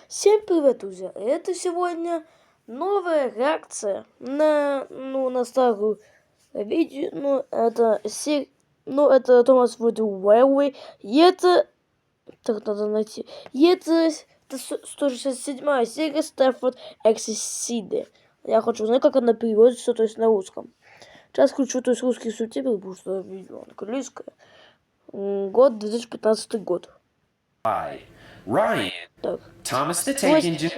Всем привет, друзья! Это сегодня новая реакция на старую видео. Это Томас Вуд Railway. И это... Так, надо найти. И это 167 серия Stafford Exceed. Я хочу узнать, как она переводится, то есть на русском. Сейчас включу, то есть русский субтитры, потому что видео английское. Год 2015 год. Ryan, Так. Thomas the Tank Engine,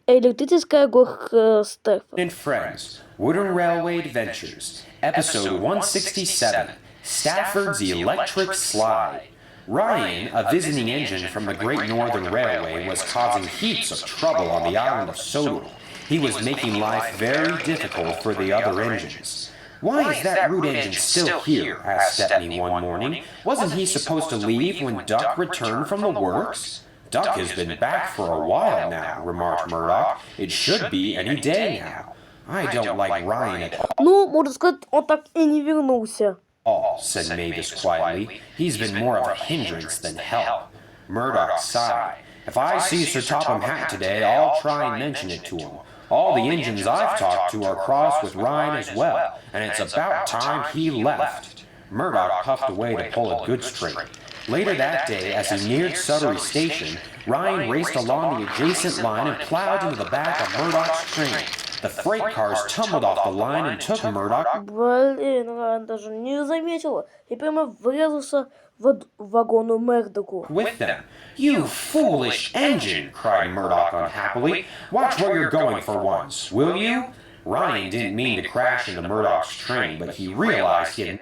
Электрическая горка Стефан. and Friends, Wooden Railway Adventures, Episode 167, Stafford's Electric Slide. Ryan, a visiting engine from the Great Northern Railway, was causing heaps of trouble on the island of Sodor. He was making life very difficult for the other engines. Why is that root engine still here? Asked Stepney one morning. Wasn't he supposed to leave when Duck returned from the works? Duck has been back for a while now, remarked Murdoch. It should be any day now. I don't like Ryan at Ну, можно сказать, он так и не вернулся. all, said Mavis quietly. He's been more of a hindrance than help. Murdoch sighed. If I see Sir Topham Hatt today, I'll try and mention it to him. All the engines I've talked to are crossed with Ryan as well, and it's about time he left. Murdoch puffed away to pull a good straight. Later that day, as he neared Sudbury Station, Ryan raced along the adjacent line and plowed into the back of Murdoch's train. The freight cars tumbled off the line and took Murdoch. Блин, Райан даже не заметила. И прямо врезался в вагону Мердоку. With them. You foolish engine, cried Murdoch unhappily. Watch where you're going for once, will you? Ryan didn't mean to crash into Murdoch's train, but he realized he had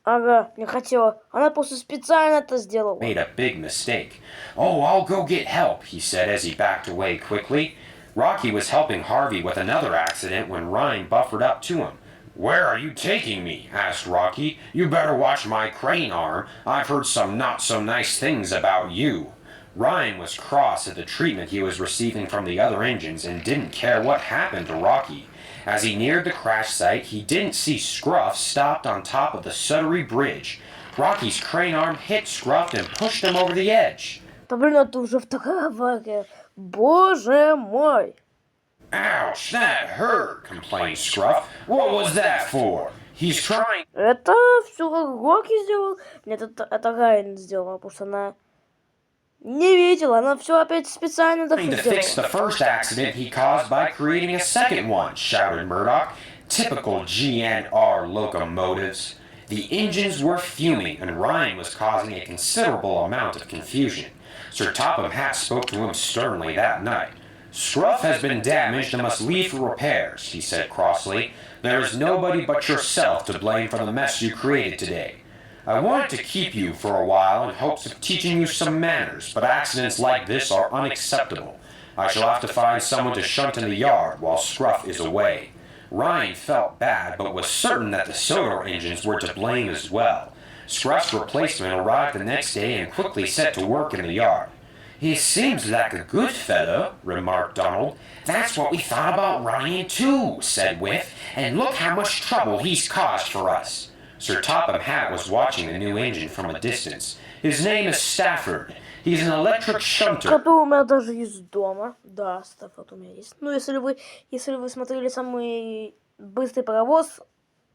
Ага, не хотела. Она просто специально это сделала. made a big mistake. Oh, I'll go get help, he said as he backed away quickly. Rocky was helping Harvey with another accident when Ryan buffered up to him. Where are you taking me? Asked Rocky. You better watch my crane arm. I've heard some not so nice things about you. Ryan was cross at the treatment he was receiving from the other engines and didn't care what happened to Rocky. As he neared the crash site, he didn't see Scruff stopped on top of the Sudbury Bridge. Rocky's crane arm hit Scruff and pushed him over the edge. Да блин, это уже вторая авария. Боже мой. Ouch, that hurt, complained Scruff. What was that for? He's trying Это все Рокки сделал. Нет, это Райан сделала, потому что она не видела. Она все опять специально так to fix the сделала. first accident he caused by creating a second one, shouted Murdoch. Typical GNR locomotives. The engines were fuming, and Ryan was causing a considerable amount of confusion. Sir Topham Hatt spoke to him sternly that night. Scruff has been damaged and must leave for repairs, he said crossly. There is nobody but yourself to blame for the mess you created today. I wanted to keep you for a while in hopes of teaching you some manners, but accidents like this are unacceptable. I shall have to find someone to shunt in the yard while Scruff is away. Ryan felt bad, but was certain that the Sodor engines were to blame as well. Scruff's replacement arrived the next day and quickly set to work in the yard. He seems like a good fellow, remarked Donald. That's what we thought about Ryan too, said Whiff, and look how much trouble he's caused for us. Sir Topham Hatt was watching the new engine from a distance. His name is Stafford. He's an electric shunter. Который у меня даже есть дома. Да, Стаффорд у меня есть. Ну, если вы смотрели самый быстрый паровоз,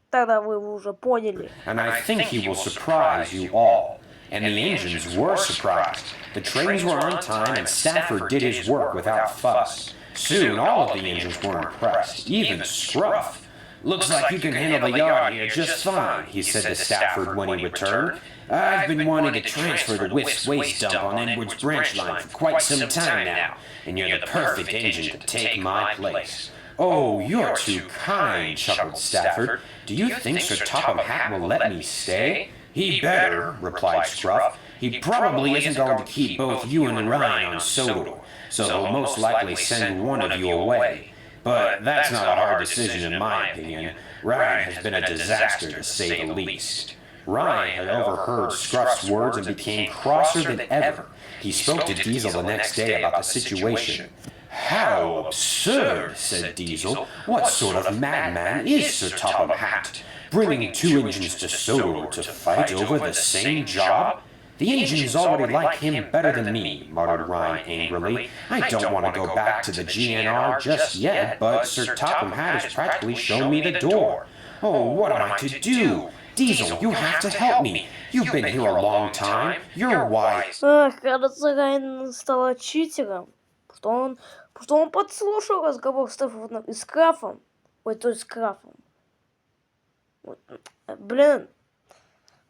тогда вы его уже поняли. And I think he will surprise you all. And the engines were surprised. The trains were on time and Stafford did his work without fuss. Soon all of the engines were impressed, even Scruff. Looks like you can handle the yard here just fine, he said to Stafford when he returned. I've been wanting to transfer the Whiff's waste dump on Edward's branch line for quite some time now, and you're the perfect engine to take my place. Oh, you're too kind, chuckled Stafford. Do you think Sir Topham Hatt will let me stay? He better, replied Scruff. He probably isn't going to keep both you and Ryan on Sodor, so he'll most likely send one of you away. But that's not a hard decision in my opinion. Ryan has been a disaster to say the least. Ryan had overheard Scruff's words and became crosser than ever. He spoke to Diesel the next day about the situation. How absurd, said Diesel. What sort of madman is Sir Topham Hatt? Bringing two engines to Sodor to fight over the same job? The engines already like him better than me, muttered Ryan angrily. I don't want to go back to the GNR just yet, but Sir Topham Hatt has practically shown me the door. Oh, what am I to do? Diesel, you have to help me. You've been here a long time. You're wise. Ах, кажется, Райан стал читером, что он подслушал разговор с Стефаном и с Крафом. Ой, то есть с Крафом. Вот, блин.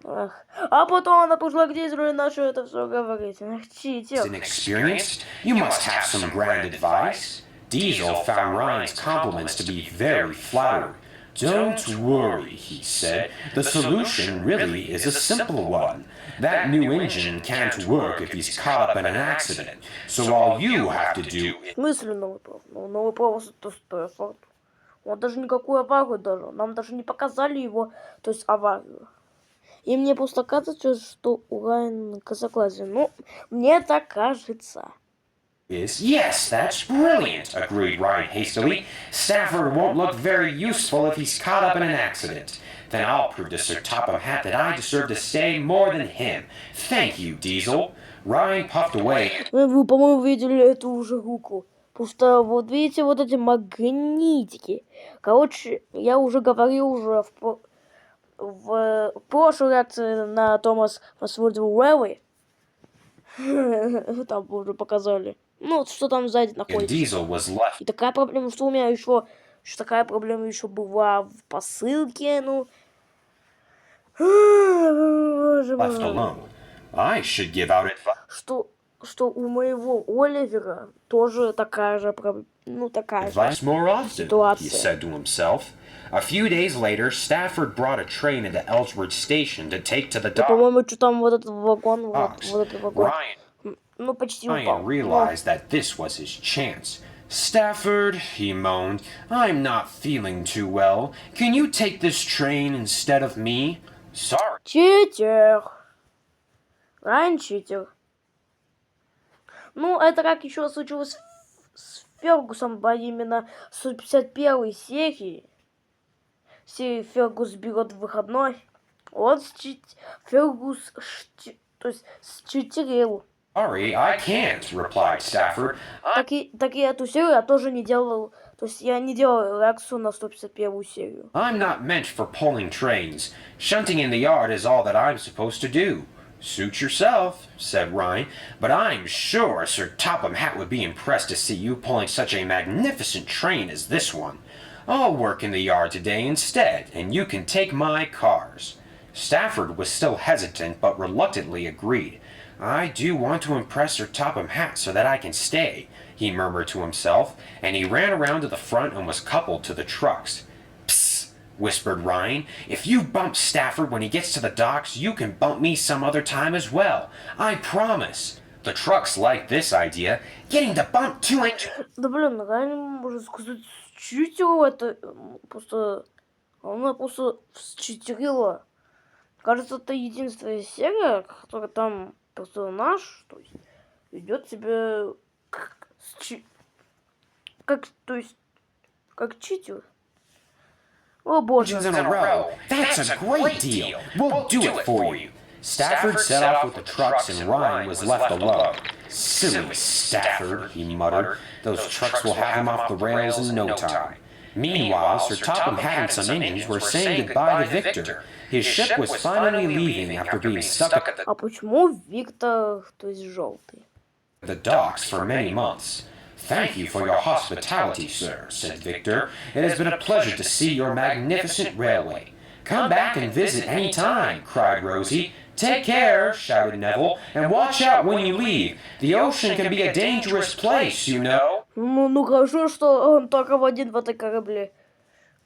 Ах. А потом она пошла к Дизелю и начала это все говорить. Ах, читер. Inexperienced? You must have some grand advice. Diesel found Ryan's compliments to be very flattering. Don't worry, he said. The solution really is a simple one. That new engine can't work if he's caught up in an accident. So all you have to do В смысле новый прав? Ну, новый прав это Стефан. Он даже никакую аварию даже. Нам даже не показали его, то есть аварию. И мне просто кажется, что у Райана косоглазие. Ну, мне так кажется. Yes, that's brilliant, agreed Ryan hastily. Stafford won't look very useful if he's caught up in an accident. Then I'll prove to Sir Topham Hatt that I deserve to stay more than him. Thank you, Diesel. Ryan puffed away. Вы, по-моему, видели эту уже руку. Просто вот видите вот эти магнитики. Короче, я уже говорил уже в прошлой реакции на Томас Масвордил Рэйвей. Там уже показали. Ну, что там сзади находится. И такая проблема, что у меня еще такая проблема еще была в посылке, ну. Боже мой. Что у моего Оливера тоже такая же проблема, ну, такая же ситуация. A few days later, Stafford brought a train into Ellsworth Station to take to the Да, dock. по-моему, что там вот этот вагон, вот этот вагон. Ну, почти упал. Ryan realized that this was his chance. Stafford, he moaned, I'm not feeling too well. Can you take this train instead of me? Sorry. Читер. Райан читер. Ну, это как еще случилось с Фергусом во именно 151 серии. Серии Фергус берет выходной. Он Фергус, то есть считерил. Sorry, I can't, replied Stafford. Так и эту серию я тоже не делал. То есть я не делал реакцию на 151 серию. I'm not meant for pulling trains. Shunting in the yard is all that I'm supposed to do. Suit yourself, said Ryan, but I'm sure Sir Topham Hatt would be impressed to see you pulling such a magnificent train as this one. I'll work in the yard today instead, and you can take my cars. Stafford was still hesitant, but reluctantly agreed. I do want to impress Sir Topham Hatt so that I can stay, he murmured to himself, and he ran around to the front and was coupled to the trucks. Psst, whispered Ryan. If you bump Stafford when he gets to the docks, you can bump me some other time as well. I promise. The trucks liked this idea. Getting to bump two engines. Да блин, Райан, можно сказать, считерил это. Просто... Она просто считерила. Кажется, это единственная серия, которая там персонаж, то есть, ведет себя как читер. О боже. In a row. That's a great deal. We'll do it for you. Stafford set off with the trucks and Ryan was left alone. Silly Stafford, he muttered. Those trucks will have him off the rails in no time. Meanwhile, Sir Topham Hatt and some Indians were saying goodbye to Victor. His ship was finally leaving after being stuck at А почему Виктор, то есть желтый? the docks for many months. Thank you for your hospitality, sir, said Victor. It has been a pleasure to see your magnificent railway. Come back and visit any time, cried Rosie. Take care, shouted Neville, and watch out when you leave. The ocean can be a dangerous place, you know. Ну хорошо, что он только один в этой корабле.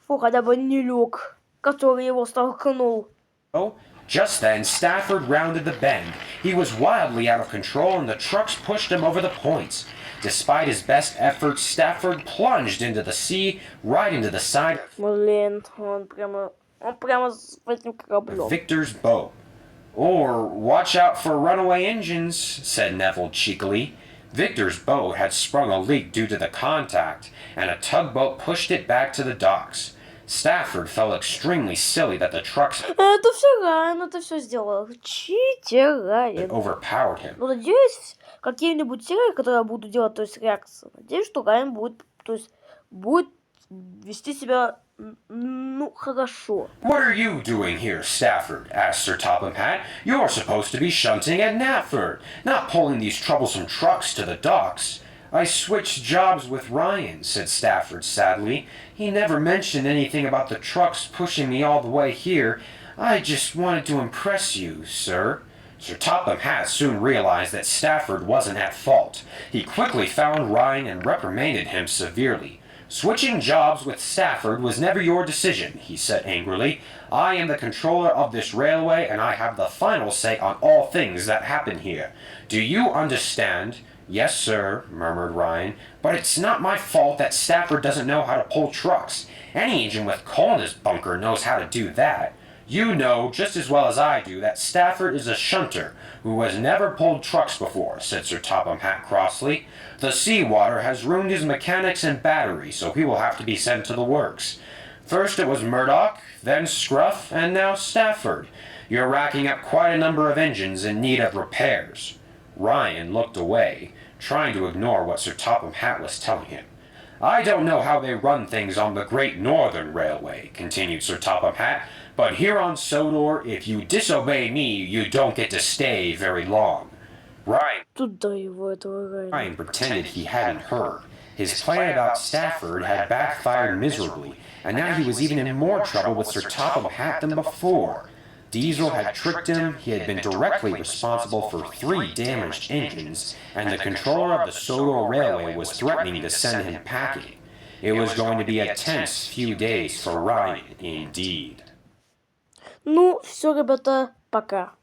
Фу, хотя бы не Люк, который его столкнул. Oh, just then Stafford rounded the bend. He was wildly out of control and the trucks pushed him over the points. Despite his best efforts, Stafford plunged into the sea, right into the side Блин, он прямо с этим кораблем. of Victor's boat. Or watch out for runaway engines, said Neville cheekily. Victor's boat had sprung a leak due to the contact, and a tugboat pushed it back to the docks. Stafford felt extremely silly that the trucks Это все Райан, это все сделал. Читер Райан. overpowered him. Ну, надеюсь, какие-нибудь серии, которые я буду делать, то есть реакция. Надеюсь, что Райан будет, то есть, будет вести себя, ну, хорошо. What are you doing here, Stafford? Asked Sir Topham Hatt. You're supposed to be shunting at Knapford, not pulling these troublesome trucks to the docks. I switched jobs with Ryan, said Stafford sadly. He never mentioned anything about the trucks pushing me all the way here. I just wanted to impress you, sir. Sir Topham Hatt soon realized that Stafford wasn't at fault. He quickly found Ryan and reprimanded him severely. Switching jobs with Stafford was never your decision, he said angrily. I am the controller of this railway and I have the final say on all things that happen here. Do you understand? Yes, sir, murmured Ryan, but it's not my fault that Stafford doesn't know how to pull trucks. Any engine with coal in his bunker knows how to do that. You know just as well as I do that Stafford is a shunter who has never pulled trucks before, said Sir Topham Hatt crossly. The seawater has ruined his mechanics and battery, so he will have to be sent to the works. First it was Murdoch, then Scruff, and now Stafford. You're racking up quite a number of engines in need of repairs. Ryan looked away, trying to ignore what Sir Topham Hatt was telling him. I don't know how they run things on the Great Northern Railway, continued Sir Topham Hatt, but here on Sodor, if you disobey me, you don't get to stay very long. Туда его, этого Райана. Ryan pretended he hadn't heard. His plan about Stafford had backfired miserably, and now he was even in more trouble with Sir Topham Hatt than before. Diesel had tricked him, he had been directly responsible for 3 damaged engines, and the controller of the Sodor Railway was threatening to send him packing. It was going to be a tense few days for Ryan, indeed. Ну, все, ребята, пока.